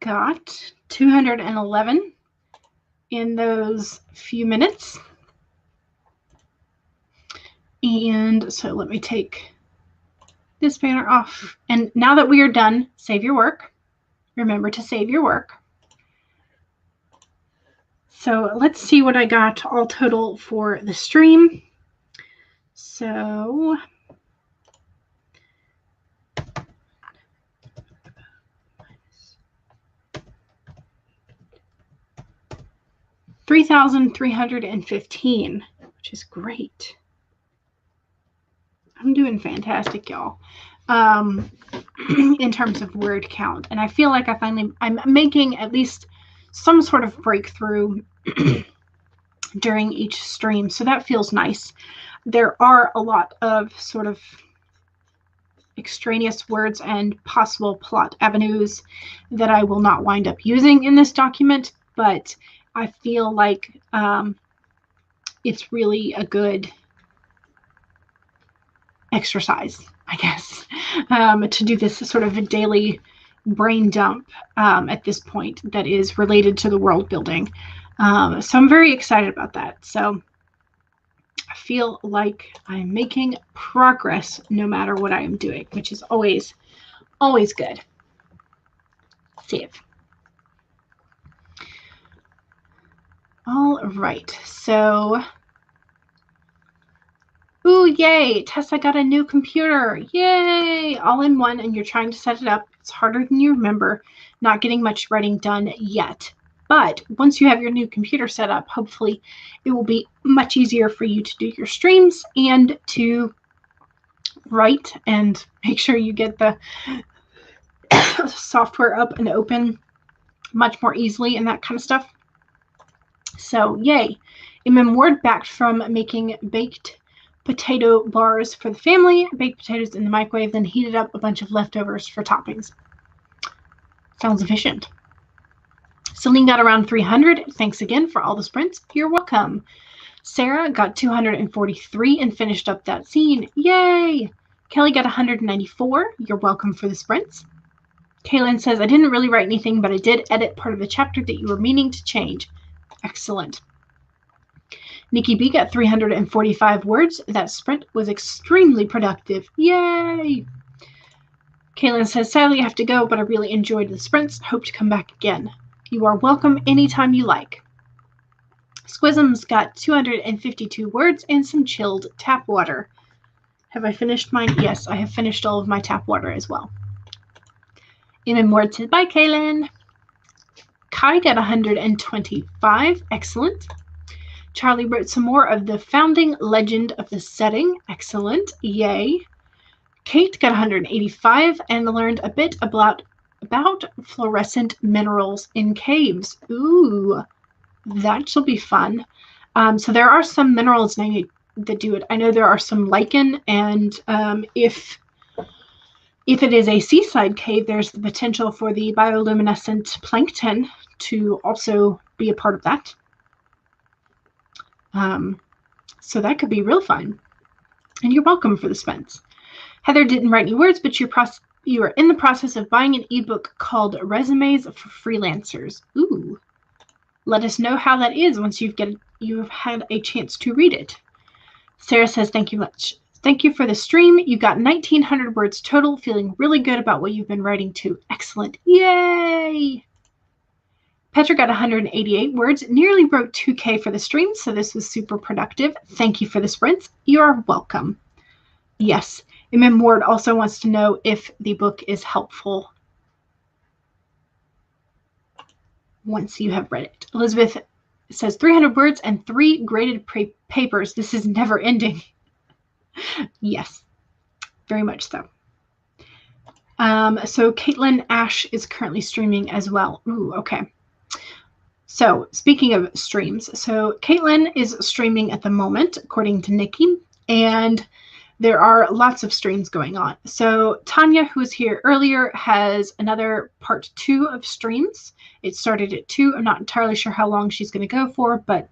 [SPEAKER 1] got 211 in those few minutes. And so let me take this banner off. And now that we are done, save your work. Remember to save your work. So let's see what I got all total for the stream. So 3,315, which is great. I'm doing fantastic, y'all, in terms of word count. And I feel like I'm making at least some sort of breakthrough during each stream. So that feels nice. There are a lot of sort of extraneous words and possible plot avenues that I will not wind up using in this document, but I feel like it's really a good exercise, I guess, to do this sort of a daily brain dump at this point that is related to the world building. So I'm very excited about that. So I feel like I'm making progress no matter what I am doing, which is always good. Save. All right, so, ooh, yay, Tessa got a new computer, yay, all in one, and you're trying to set it up. It's harder than you remember, not getting much writing done yet. But once you have your new computer set up, hopefully it will be much easier for you to do your streams and to write and make sure you get the software up and open much more easily and that kind of stuff. So yay. Ward back from making baked potato bars for the family, baked potatoes in the microwave, then heated up a bunch of leftovers for toppings. Sounds efficient. Celine got around 300. Thanks again for all the sprints. You're welcome. Sarah got 243 and finished up that scene. Yay! Kelly got 194. You're welcome for the sprints. Kaylin says, I didn't really write anything, but I did edit part of the chapter that you were meaning to change. Excellent. Nikki B got 345 words. That sprint was extremely productive. Yay! Kaylin says, sadly I have to go, but I really enjoyed the sprints. Hope to come back again. You are welcome anytime you like. Squisms got 252 words and some chilled tap water. Have I finished mine? Yes, I have finished all of my tap water as well. Ward said, bye, Kaylin. Kai got 125. Excellent. Charlie wrote some more of the founding legend of the setting. Excellent. Yay. Kate got 185 and learned a bit about fluorescent minerals in caves. Ooh, that shall be fun. So there are some minerals that do it. I know there are some lichen, and if it is a seaside cave, there's the potential for the bioluminescent plankton to also be a part of that. So that could be real fun. And you're welcome for the sprints. Heather didn't write any words, but you are in the process of buying an ebook called Resumes for Freelancers. Ooh. Let us know how that is once you've had a chance to read it. Sarah says, thank you much. Thank you for the stream. You got 1,900 words total. Feeling really good about what you've been writing too. Excellent. Yay! Petra got 188 words. Nearly broke 2K for the stream, so this was super productive. Thank you for the sprints. You are welcome. Yes. Ward also wants to know if the book is helpful once you have read it. Elizabeth says 300 words and 3 graded papers. This is never ending. Yes, very much so. So Caitlin Ash is currently streaming as well. Ooh, okay. So speaking of streams, so Caitlin is streaming at the moment, according to Nikki, and there are lots of streams going on. So Tanya, who was here earlier, has another part 2 of streams. It started at 2. I'm not entirely sure how long she's going to go for, but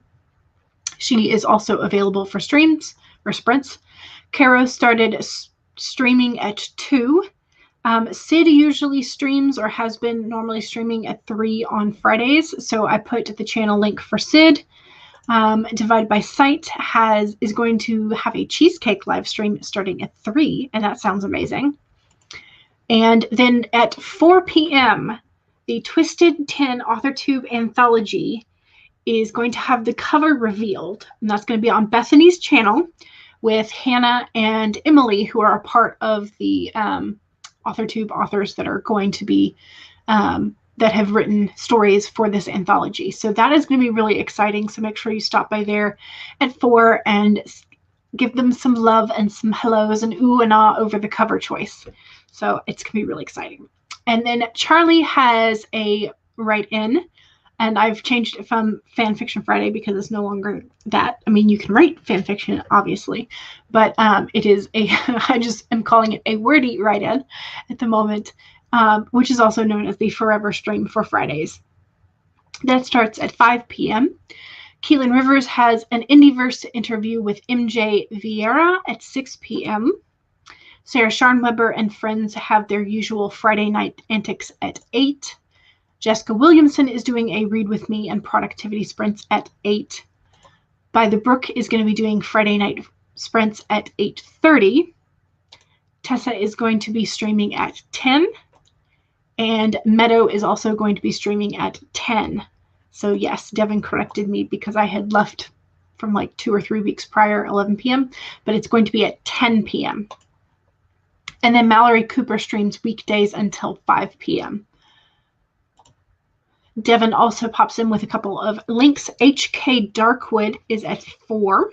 [SPEAKER 1] she is also available for streams or sprints. Caro started streaming at 2. Sid usually streams, or has been normally streaming, at 3 on Fridays. So I put the channel link for Sid. Divide by Sight is going to have a cheesecake live stream starting at 3, and that sounds amazing. And then at 4 p.m., the Twisted 10 AuthorTube anthology is going to have the cover revealed, and that's going to be on Bethany's channel with Hannah and Emily, who are a part of the AuthorTube authors that are going to be that have written stories for this anthology. So that is going to be really exciting. So make sure you stop by there at 4 and give them some love and some hellos and ooh and ah over the cover choice. So it's going to be really exciting. And then Charlie has a write-in, and I've changed it from Fanfiction Friday because it's no longer that. I mean, you can write fanfiction, obviously, but it is I just am calling it a wordy write-in at the moment, which is also known as the Forever Stream for Fridays. That starts at 5 p.m. Keelan Rivers has an Indieverse interview with MJ Vieira at 6 p.m. Sarah Scharnweber and friends have their usual Friday night antics at 8. Jessica Williamson is doing a Read With Me and Productivity Sprints at 8. By the Brook is going to be doing Friday night sprints at 8:30. Tessa is going to be streaming at 10. And Meadow is also going to be streaming at 10. So yes, Devin corrected me because I had left from like 2 or 3 weeks prior, 11 p.m., but it's going to be at 10 p.m. And then Mallory Cooper streams weekdays until 5 p.m. Devin also pops in with a couple of links. HK Darkwood is at 4.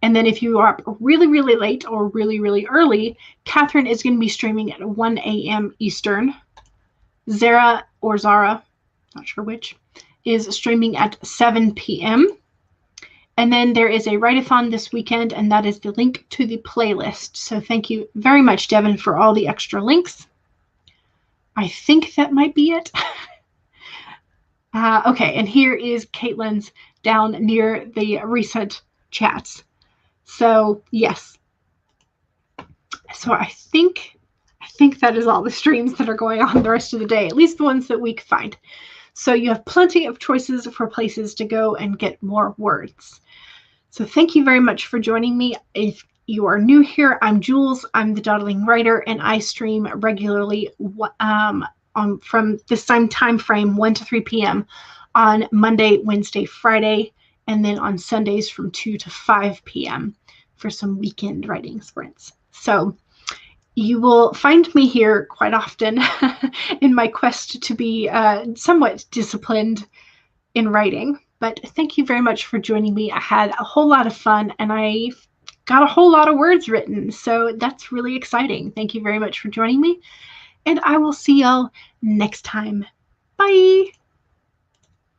[SPEAKER 1] And then if you are up really, really late or really, really early, Catherine is going to be streaming at 1 a.m. Eastern. Zara, not sure which, is streaming at 7 p.m. And then there is a write-a-thon this weekend, and that is the link to the playlist. So thank you very much, Devin, for all the extra links. I think that might be it. Okay, and here is Caitlin's down near the recent chats. So yes. So I think that is all the streams that are going on the rest of the day, at least the ones that we could find. So you have plenty of choices for places to go and get more words. So thank you very much for joining me. If you are new here, I'm Jules. I'm the Dawdling Writer, and I stream regularly from this time frame, 1 to 3 p.m. on Monday, Wednesday, Friday, and then on Sundays from 2 to 5 p.m. for some weekend writing sprints. So you will find me here quite often in my quest to be somewhat disciplined in writing. But thank you very much for joining me. I had a whole lot of fun, and I got a whole lot of words written. So that's really exciting. Thank you very much for joining me, and I will see y'all next time. Bye.